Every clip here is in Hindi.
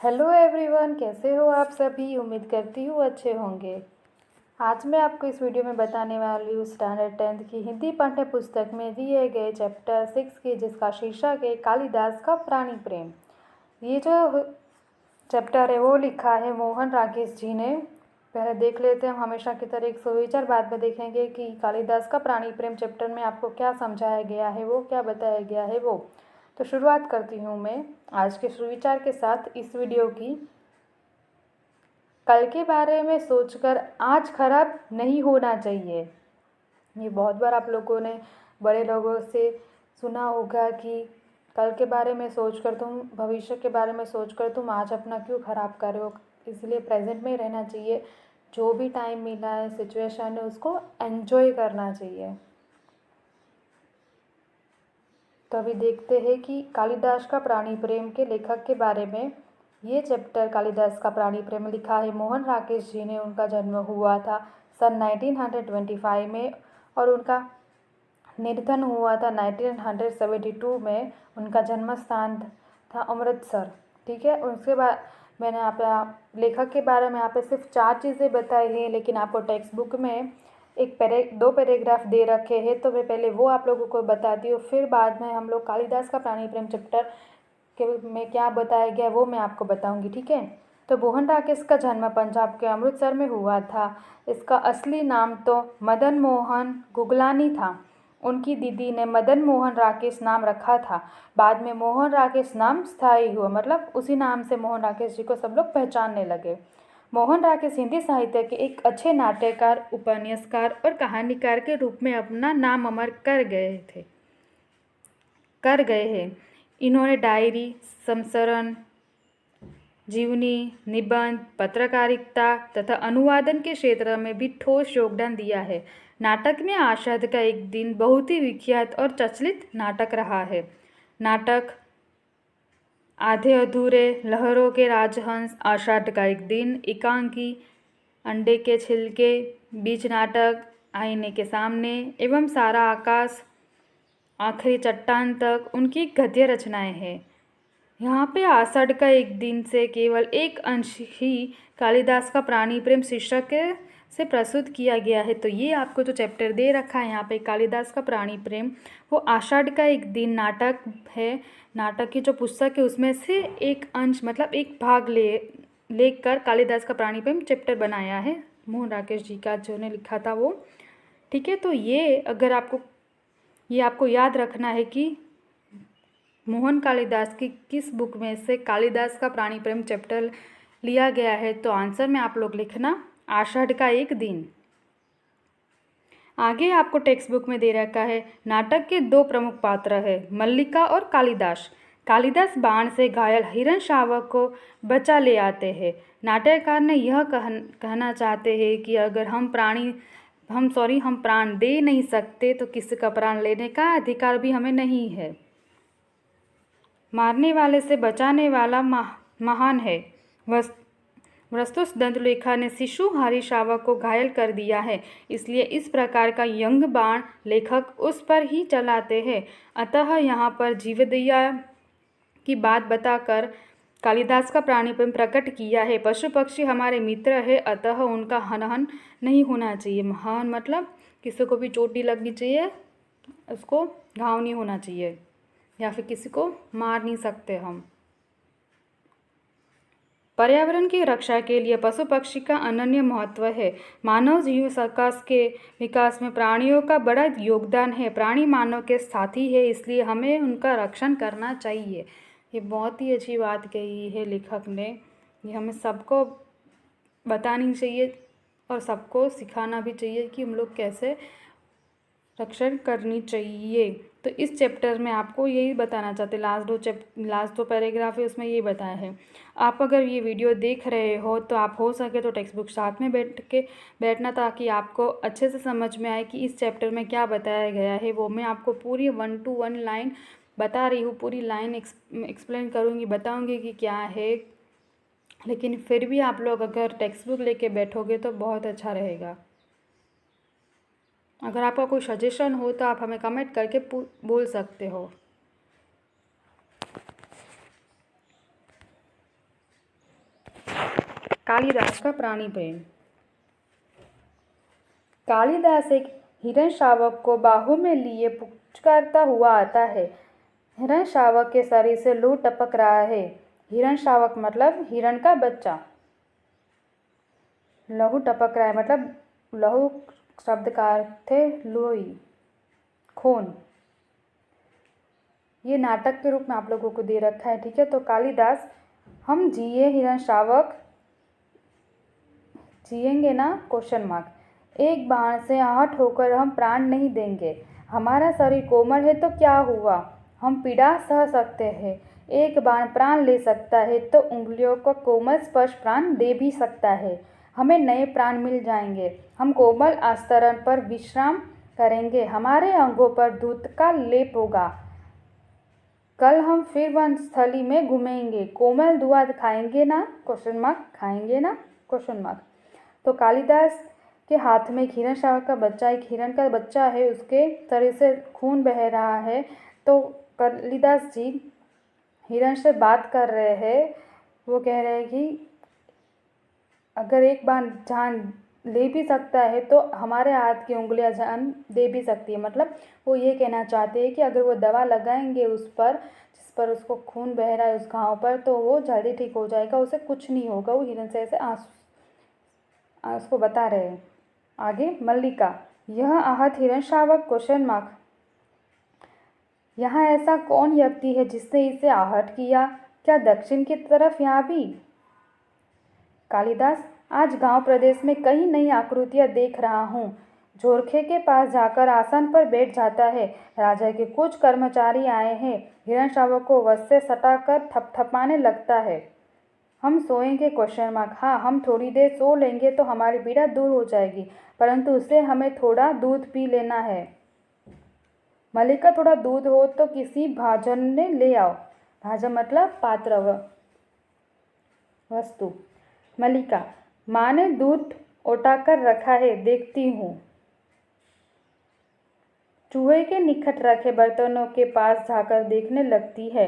हेलो एवरीवन, कैसे हो आप सभी। उम्मीद करती हूँ अच्छे होंगे। आज मैं आपको इस वीडियो में बताने वाली हूँ स्टैंडर्ड 10th की हिंदी पाठ्य पुस्तक में दिए गए चैप्टर 6 की, जिसका शीर्षक है कालिदास का प्राणी प्रेम। ये जो चैप्टर है वो लिखा है मोहन राकेश जी ने। पहले देख लेते हैं, हम हमेशा की तरह एक सुविचार बाद में देखेंगे कि कालिदास का प्राणी प्रेम चैप्टर में आपको क्या समझाया गया है, वो क्या बताया गया है वो। तो शुरुआत करती हूँ मैं आज के सुविचार के साथ इस वीडियो की। कल के बारे में सोचकर आज खराब नहीं होना चाहिए। ये बहुत बार आप लोगों ने बड़े लोगों से सुना होगा कि कल के बारे में सोचकर तुम, भविष्य के बारे में सोचकर तुम आज अपना क्यों ख़राब कर रहे हो। इसलिए प्रेजेंट में ही रहना चाहिए। जो भी टाइम मिला है, सिचुएशन है, उसको एंजॉय करना चाहिए। तो अभी देखते हैं कि कालिदास का प्राणी प्रेम के लेखक के बारे में। ये चैप्टर कालिदास का प्राणी प्रेम लिखा है मोहन राकेश जी ने। उनका जन्म हुआ था सन 1925 में और उनका निधन हुआ था 1972 में। उनका जन्म स्थान था अमृतसर। ठीक है, उसके बाद मैंने यहाँ पे लेखक के बारे में यहाँ पे सिर्फ 4 चीज़ें बताई हैं, लेकिन आपको टेक्स्ट बुक में दो पैराग्राफ दे रखे हैं, तो मैं पहले वो आप लोगों को बताती हूँ। फिर बाद में हम लोग कालिदास का प्राणी प्रेम चैप्टर के में क्या बताया गया वो मैं आपको बताऊँगी। ठीक है, तो मोहन राकेश का जन्म पंजाब के अमृतसर में हुआ था। इसका असली नाम तो मदन मोहन गुगलानी था। उनकी दीदी ने मदन मोहन राकेश नाम रखा था। बाद में मोहन राकेश नाम स्थायी हुआ, मतलब उसी नाम से मोहन राकेश जी को सब लोग पहचानने लगे। मोहन राकेश हिंदी साहित्य के एक अच्छे नाट्यकार, उपन्यासकार और कहानीकार के रूप में अपना नाम अमर कर गए हैं। इन्होंने डायरी, संस्मरण, जीवनी, निबंध, पत्रकारिता तथा अनुवादन के क्षेत्र में भी ठोस योगदान दिया है। नाटक में आषाढ़ का एक दिन बहुत ही विख्यात और प्रचलित नाटक रहा है। नाटक आधे अधूरे, लहरों के राजहंस, आषाढ़ का एक दिन, एकांकी, अंडे के छिलके, बीच नाटक, आईने के सामने एवं सारा आकाश, आखिरी चट्टान तक उनकी गद्य रचनाएं हैं। यहाँ पे आषाढ़ का एक दिन से केवल एक अंश ही कालिदास का प्राणी प्रेम शीर्षक से प्रस्तुत किया गया है। तो ये आपको जो चैप्टर दे रखा है यहाँ पे कालिदास का प्राणी प्रेम, वो आषाढ़ का एक दिन नाटक है। नाटक की जो पुस्तक है उसमें से एक अंश, मतलब एक भाग लेकर कालिदास का प्राणी प्रेम चैप्टर बनाया है मोहन राकेश जी का, जो ने लिखा था वो। ठीक है, तो ये आपको याद रखना है कि मोहन कालिदास की किस बुक में से कालिदास का प्राणी प्रेम चैप्टर लिया गया है। तो आंसर में आप लोग लिखना आषाढ़ का एक दिन। आगे आपको टेक्स्ट बुक में दे रखा है नाटक के 2 प्रमुख पात्र हैं, मल्लिका और कालिदास। कालिदास बाण से घायल हिरण शावक को बचा ले आते हैं। नाट्यकार ने यह कहना चाहते हैं कि अगर हम प्राण दे नहीं सकते तो किसी का प्राण लेने का अधिकार भी हमें नहीं है। मारने वाले से बचाने वाला महान है। वस्तुतः दंतलेखा ने शिशुहारी शावक को घायल कर दिया है, इसलिए इस प्रकार का यंग बाण लेखक उस पर ही चलाते हैं। अतः यहाँ पर जीवदया की बात बताकर कालिदास का प्राणी प्रेम प्रकट किया है। पशु पक्षी हमारे मित्र है, अतः उनका हनन नहीं होना चाहिए। हनन मतलब किसी को भी चोट नहीं लगनी चाहिए, उसको घाव नहीं होना चाहिए, या फिर किसी को मार नहीं सकते हम। पर्यावरण की रक्षा के लिए पशु पक्षी का अनन्य महत्व है। मानव जीव के विकास में प्राणियों का बड़ा योगदान है। प्राणी मानव के साथी है, इसलिए हमें उनका रक्षण करना चाहिए। ये बहुत ही अच्छी बात कही है लेखक ने। ये हमें सबको बतानी चाहिए और सबको सिखाना भी चाहिए कि हम लोग कैसे रक्षण करनी चाहिए। तो इस चैप्टर में आपको यही बताना चाहते, लास्ट दो पैराग्राफ है उसमें यही बताया है। आप अगर ये वीडियो देख रहे हो तो आप हो सके तो टेक्स्ट बुक साथ में बैठना, ताकि आपको अच्छे से समझ में आए कि इस चैप्टर में क्या बताया गया है। वो मैं आपको पूरी 1 to 1 लाइन बता रही हूँ, पूरी लाइन एक्सप्लेन करूँगी, बताऊँगी कि क्या है। लेकिन फिर भी आप लोग अगर टेक्स्ट बुक लेके बैठोगे तो बहुत अच्छा रहेगा। अगर आपका कोई सजेशन हो तो आप हमें कमेंट करके बोल सकते हो। कालिदास का प्राणी प्रेम। कालिदास एक हिरण शावक को बाहों में लिए पुचकारता हुआ आता है। हिरण शावक के शरीर से लहू टपक रहा है। हिरण शावक मतलब हिरण का बच्चा। लहू टपक रहा है मतलब लहू शब्द का अर्थ है लोई, खून। ये नाटक के रूप में आप लोगों को दे रखा है, ठीक है। तो कालिदास, हम जिए हिरण शावक, जिएंगे ना, क्वेश्चन मार्क। एक बाण से आहत होकर हम प्राण नहीं देंगे। हमारा शरीर कोमल है तो क्या हुआ, हम पीड़ा सह सकते हैं। एक बाण प्राण ले सकता है तो उंगलियों का कोमल स्पर्श प्राण दे भी सकता है। हमें नए प्राण मिल जाएंगे। हम कोमल आस्तरण पर विश्राम करेंगे। हमारे अंगों पर दूध का लेप होगा। कल हम फिर वनस्थली में घूमेंगे। कोमल दूध खाएंगे ना, क्वेश्चन मार्क, खाएंगे ना, क्वेश्चन मार्क। तो कालिदास के हाथ में एक हिरण शावक का बच्चा, एक हिरण का बच्चा है, उसके शरीर से खून बह रहा है। तो कालिदास जी हिरण से बात कर रहे हैं। वो कह रहे हैं कि अगर एक बार जान ले भी सकता है तो हमारे हाथ की उंगलियां जान दे भी सकती है। मतलब वो ये कहना चाहते हैं कि अगर वो दवा लगाएंगे उस पर, जिस पर उसको खून बह रहा है उस घाव पर, तो वो जल्दी ठीक हो जाएगा, उसे कुछ नहीं होगा। वो हिरण से ऐसे उसको बता रहे हैं। आगे मल्लिका, यह आहत हिरण शावक, क्वेश्चन मार्क। यहाँ ऐसा कौन व्यक्ति है जिसने इसे आहत किया, क्या दक्षिण की तरफ यहाँ भी। कालिदास, आज गांव प्रदेश में कई नई आकृतियां देख रहा हूँ। जोरखे के पास जाकर आसन पर बैठ जाता है। राजा के कुछ कर्मचारी आए हैं। हिरण शावक को वश से सटाकर थपथपाने लगता है। हम सोएंगे, क्वेश्चन मार्क। हाँ, हम थोड़ी देर सो लेंगे तो हमारी पीड़ा दूर हो जाएगी, परंतु उससे हमें थोड़ा दूध पी लेना है। मल्लिका, थोड़ा दूध हो तो किसी भाजन ने ले आओ। भाजन मतलब पात्र, वस्तु। मल्लिका, माँ ने दूध ओटाकर रखा है, देखती हूँ। चूहे के निकट रखे बर्तनों के पास जाकर देखने लगती है।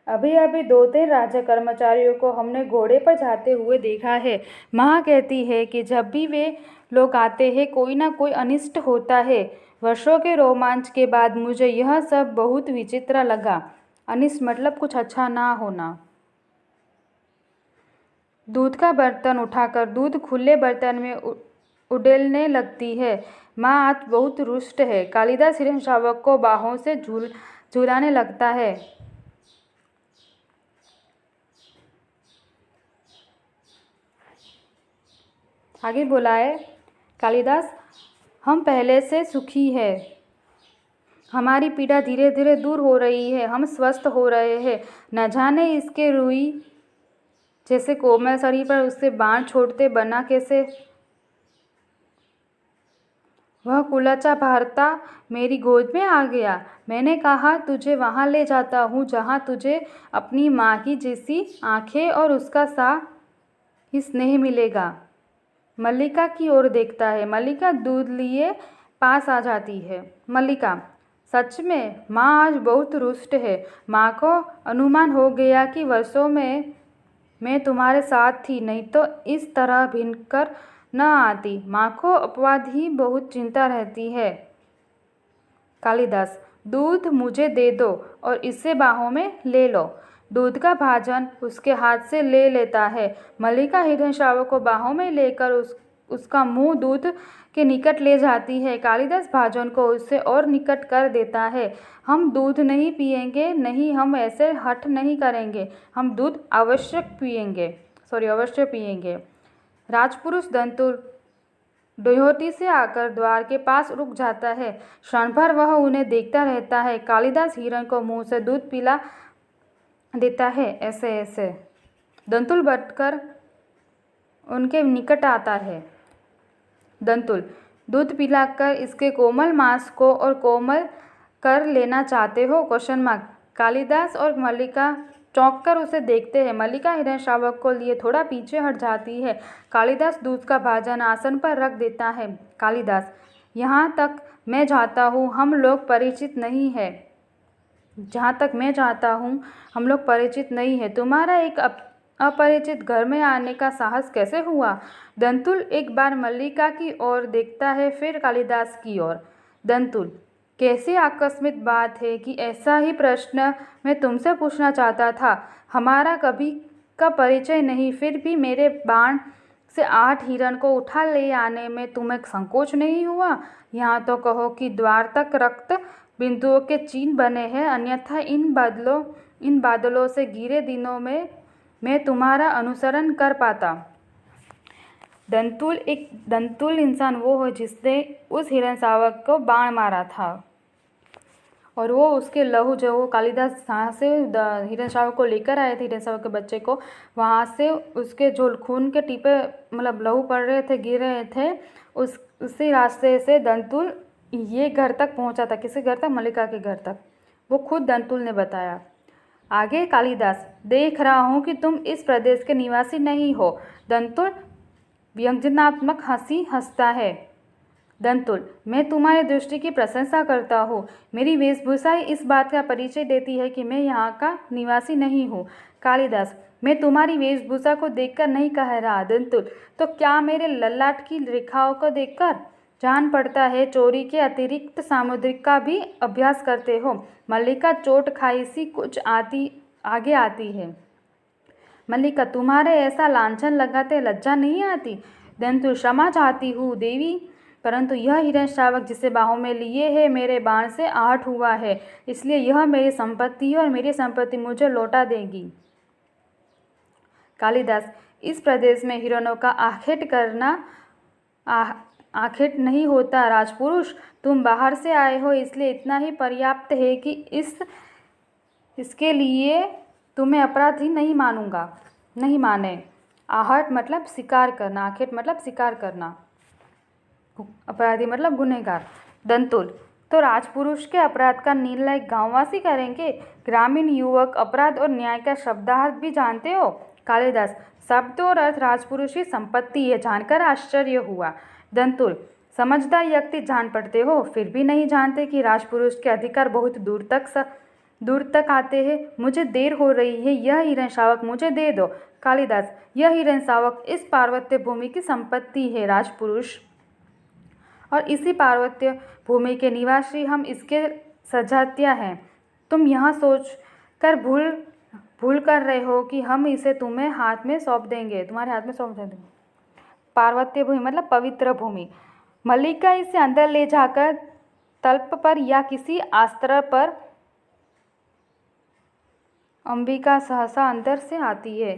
अभी अभी 2-3 राजा कर्मचारियों को हमने घोड़े पर जाते हुए देखा है। माँ कहती है कि जब भी वे लोग आते हैं कोई ना कोई अनिष्ट होता है। वर्षों के रोमांच के बाद मुझे यह सब बहुत विचित्र लगा। अनिष्ट मतलब कुछ अच्छा ना होना। दूध का बर्तन उठाकर दूध खुले बर्तन में उड़ेलने लगती है। माँ आज बहुत रुष्ट है। कालिदास हिरण शावक को बाहों से झुलाने लगता है। आगे बोला है कालिदास, हम पहले से सुखी है। हमारी पीड़ा धीरे धीरे दूर हो रही है। हम स्वस्थ हो रहे हैं। न जाने इसके रुई जैसे कोमल शरीर पर उससे बाण छोड़ते बना कैसे। वह कुलचा भारता मेरी गोद में आ गया। मैंने कहा, तुझे वहाँ ले जाता हूँ जहाँ तुझे अपनी माँ की जैसी आँखें और उसका सा ही स्नेह मिलेगा। मल्लिका की ओर देखता है। मल्लिका दूध लिए पास आ जाती है। मल्लिका, सच में माँ आज बहुत रुष्ट है। माँ को अनुमान हो गया कि वर्षों में मैं तुम्हारे साथ थी, नहीं तो इस तरह भिन्न कर न आती। माँ को अपवाद ही बहुत चिंता रहती है। कालिदास, दूध मुझे दे दो और इसे बाहों में ले लो। दूध का भाजन उसके हाथ से ले लेता है। मल्लिका हिरण शावक को बाहों में लेकर उसका मुंह दूध के निकट ले जाती है। कालिदास भाजन को उससे और निकट कर देता है। हम दूध नहीं पिएंगे, नहीं, हम ऐसे हठ नहीं करेंगे। हम दूध अवश्य पिएंगे। राजपुरुष दंतुल डयोटी से आकर द्वार के पास रुक जाता है। क्षण भर वह उन्हें देखता रहता है। कालिदास हिरण को मुंह से दूध पिला देता है। ऐसे दंतुल बढ़कर उनके निकट आता है। दंतुल, दूध पिलाकर इसके कोमल मांस को और कोमल कर लेना चाहते हो, क्वेश्चन मार्क। कालिदास और मल्लिका चौंक कर उसे देखते हैं। मल्लिका हिरण शावक को लिए थोड़ा पीछे हट जाती है। कालिदास दूध का भाजन आसन पर रख देता है। कालिदास, यहाँ तक मैं जाता हूँ हम लोग परिचित नहीं है। तुम्हारा एक अपरिचित घर में आने का साहस कैसे हुआ? दंतुल एक बार मल्लिका की ओर देखता है, फिर कालिदास की ओर। दंतुल, कैसी आकस्मिक बात है कि ऐसा ही प्रश्न मैं तुमसे पूछना चाहता था। हमारा कभी का परिचय नहीं, फिर भी मेरे बाण से 8 हिरण को उठा ले आने में तुम्हें संकोच नहीं हुआ? यहाँ तो कहो कि द्वार तक रक्त बिंदुओं के चिन्ह बने हैं, अन्यथा इन बादलों से घिरे दिनों में मैं तुम्हारा अनुसरण कर पाता। दंतुल इंसान वो हो जिसने उस हिरण शावक को बाण मारा था, और वो उसके लहू जो वो कालिदास जहाँ से हिरण शावक को लेकर आए थे, हिरण शावक के बच्चे को, वहाँ से उसके जो खून के टीपे मतलब लहू पड़ रहे थे, गिर रहे थे, उसी रास्ते से दंतुल ये घर तक पहुँचा था। किसी घर तक? मल्लिका के घर तक। वो खुद दंतुल ने बताया। आगे कालिदास, देख रहा हूँ कि तुम इस प्रदेश के निवासी नहीं हो। दंतुल व्यंग्यात्मक हंसी हंसता है। दंतुल, मैं तुम्हारी दृष्टि की प्रशंसा करता हूँ। मेरी वेशभूषा ही इस बात का परिचय देती है कि मैं यहाँ का निवासी नहीं हूँ। कालिदास, मैं तुम्हारी वेशभूषा को देखकर नहीं कह रहा। दंतुल, तो क्या मेरे ललाट की रेखाओं को देखकर? जान पड़ता है चोरी के अतिरिक्त सामुद्रिक का भी अभ्यास करते हो। मल्लिका चोट खाई सी कुछ आगे आती है। मल्लिका, तुम्हारे ऐसा लांछन लगाते लज्जा नहीं आती? दंतुल, क्षमा चाहती हूँ देवी, परंतु यह हिरण शावक जिसे बाहों में लिए है मेरे बाण से आहत हुआ है, इसलिए यह मेरी संपत्ति है और मेरी संपत्ति मुझे लौटा देगी। कालिदास, इस प्रदेश में हिरणों का आखेट करना आखेट नहीं होता राजपुरुष। तुम बाहर से आए हो, इसलिए इतना ही पर्याप्त है कि इसके लिए तुम्हें अपराधी नहीं माने। आहट मतलब शिकार करना, आखेट मतलब शिकार करना, अपराधी मतलब गुनहगार। दंतुल, तो राजपुरुष के अपराध का निर्णय गांववासी करेंगे। ग्रामीण युवक अपराध और न्याय का शब्दार्थ भी जानते हो? कालिदास, शब्द और अर्थ राजपुरुष की संपत्ति है, जानकर आश्चर्य हुआ। दंतुल, समझदार व्यक्ति जान पड़ते हो, फिर भी नहीं जानते कि राजपुरुष के अधिकार बहुत दूर तक आते हैं। मुझे देर हो रही है, यह हिरण शावक मुझे दे दो। कालिदास, यह हिरण शावक इस पार्वत्य भूमि की संपत्ति है राजपुरुष, और इसी पार्वत्य भूमि के निवासी हम इसके सजातियाँ हैं। तुम यह सोच कर भूल कर रहे हो कि हम इसे तुम्हारे हाथ में सौंप देंगे। पार्वत्य भूमि मतलब पवित्र भूमि। मल्लिका इसे अंदर ले जाकर तल्प पर या किसी आस्त्र पर। अंबिका सहसा अंदर से आती है।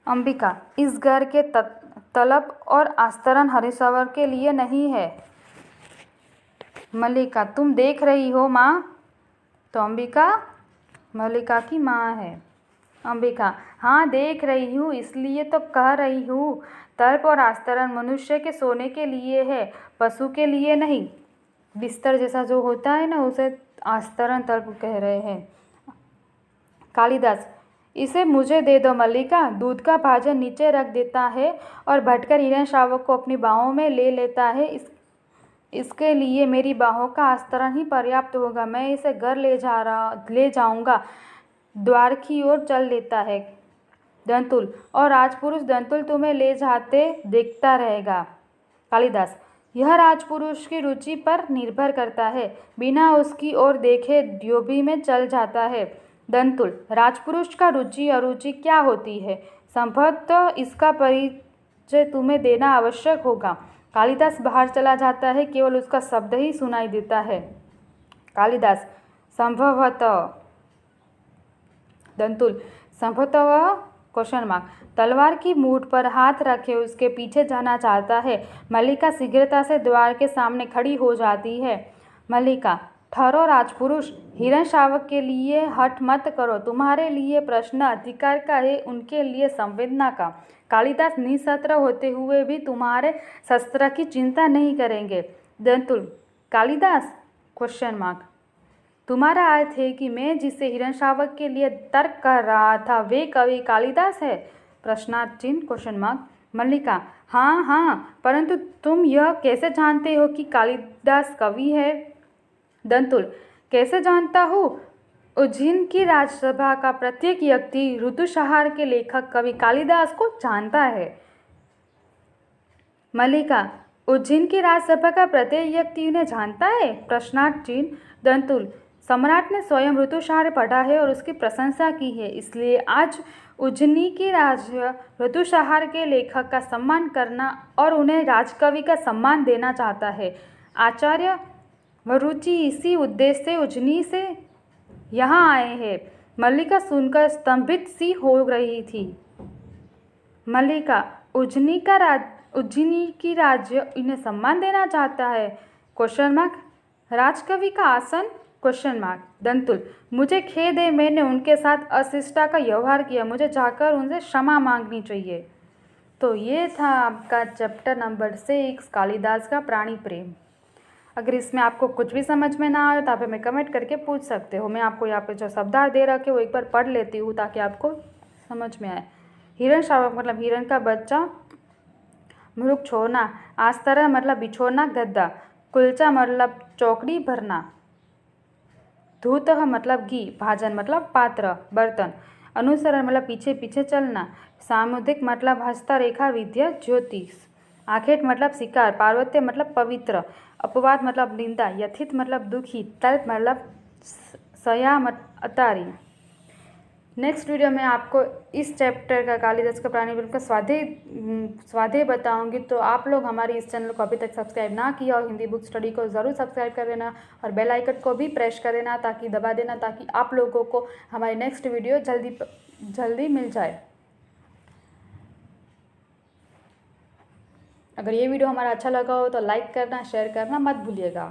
अंबिका, इस घर के तलप और आस्तरण हरिश्वर के लिए नहीं है। मल्लिका, तुम देख रही हो माँ? तो अंबिका मल्लिका की माँ है। अंबिका, हाँ देख रही हूँ, इसलिए तो कह रही हूँ। तल्प और आस्तरण मनुष्य के सोने के लिए है, पशु के लिए नहीं। बिस्तर जैसा जो होता है ना, उसे आस्तरण तल्प कह रहे हैं। कालिदास, इसे मुझे दे दो मल्लिका। दूध का भाजन नीचे रख देता है और भटकर हिरण शावक को अपनी बाहों में ले लेता है। इसके लिए मेरी बाहों का आस्तरण ही पर्याप्त होगा। मैं इसे घर ले जाऊंगा। द्वार की ओर चल देता है। दंतुल, और राजपुरुष दंतुल तुम्हें ले जाते देखता रहेगा। कालिदास, यह राजपुरुष की रुचि पर निर्भर करता है, बिना उसकी ओर देखे ड्योभी में चल जाता है। दंतुल, राजपुरुष का रुचि अरुचि क्या होती है? संभवतः इसका परिचय तुम्हें देना आवश्यक होगा। कालिदास बाहर चला जाता है, केवल उसका शब्द ही सुनाई देता है। कालिदास, संभवतः। दंतुल, संभवतः क्वेश्चन मार्क। तलवार की मूठ पर हाथ रखे उसके पीछे जाना चाहता है। मल्लिका शीघ्रता से द्वार के सामने खड़ी हो जाती है। मल्लिका, ठहरो राजपुरुष, हिरण शावक के लिए हठ मत करो। तुम्हारे लिए प्रश्न अधिकार का है, उनके लिए संवेदना का। कालिदास निशस्त्र होते हुए भी तुम्हारे शस्त्र की चिंता नहीं करेंगे। दंतुल, कालिदास क्वेश्चन मार्क, तुम्हारा अर्थ है कि मैं जिसे हिरण शावक के लिए तर्क कर रहा था वे कवि कालिदास है? प्रश्नार्थ चिन्ह क्वेश्चन मार्क। मल्लिका, हाँ, परंतु तुम यह कैसे जानते हो कि कालिदास कवि है? दंतुल, कैसे जानता हूँ? उज्जैन की राज्यसभा का प्रत्येक व्यक्ति ऋतुसंहार के लेखक कवि कालिदास को जानता है। मल्लिका, उज्जैन की राज्यसभा का प्रत्येक व्यक्ति उन्हें जानता है? प्रश्नार्थ चिन्ह। दंतुल, सम्राट ने स्वयं ऋतुसंहार पढ़ा है और उसकी प्रशंसा की है, इसलिए आज उज्जैनी की राज्य ऋतुसंहार के लेखक का सम्मान करना और उन्हें राजकवि का सम्मान देना चाहता है। आचार्य वरुचि इसी उद्देश्य से उज्जैनी से यहाँ आए हैं। मल्लिका सुनकर स्तंभित सी हो रही थी। मल्लिका, उज्जैनी की राज्य इन्हें सम्मान देना चाहता है? Question mark. राजकवि का आसन? Question mark. दंतुल, मुझे खेद है, मैंने उनके साथ अशिष्टता का व्यवहार किया, मुझे जाकर उनसे क्षमा मांगनी चाहिए। तो ये था आपका चैप्टर नंबर 6 कालिदास का प्राणी प्रेम। अगर इसमें आपको कुछ भी समझ में ना आए तो आप हमें कमेंट करके पूछ सकते हो। मैं आपको यहाँ पे जो शब्दार्थ दे रखे वो एक बार पढ़ लेती हूँ ताकि आपको समझ में आए। हिरण शावक मतलब हिरण का बच्चा। मुरुक छोड़ना। आस्तरा मतलब बिछोड़ना, गद्दा। कुलचा मतलब चौकड़ी भरना। धूत मतलब घी। भाजन मतलब पात्र, बर्तन। अनुसरण मतलब पीछे पीछे चलना। सामुद्रिक मतलब हस्तरेखा, विद्या, ज्योतिष। आखेट मतलब शिकार। पार्वत्य मतलब पवित्र। अपवाद मतलब निंदा। यथित मतलब दुखी। तल्प मतलब सया अतारी। नेक्स्ट वीडियो में आपको इस चैप्टर का कालिदास का प्राणी प्रेम का स्वाध्याय बताऊंगी। तो आप लोग हमारे इस चैनल को अभी तक सब्सक्राइब ना किया और हिंदी बुक स्टडी को ज़रूर सब्सक्राइब कर लेना और बेल आइकन को भी प्रेस कर देना ताकि दबा देना ताकि आप लोगों को हमारी नेक्स्ट वीडियो जल्दी मिल जाए। अगर ये वीडियो हमारा अच्छा लगा हो तो लाइक करना, शेयर करना मत भूलिएगा।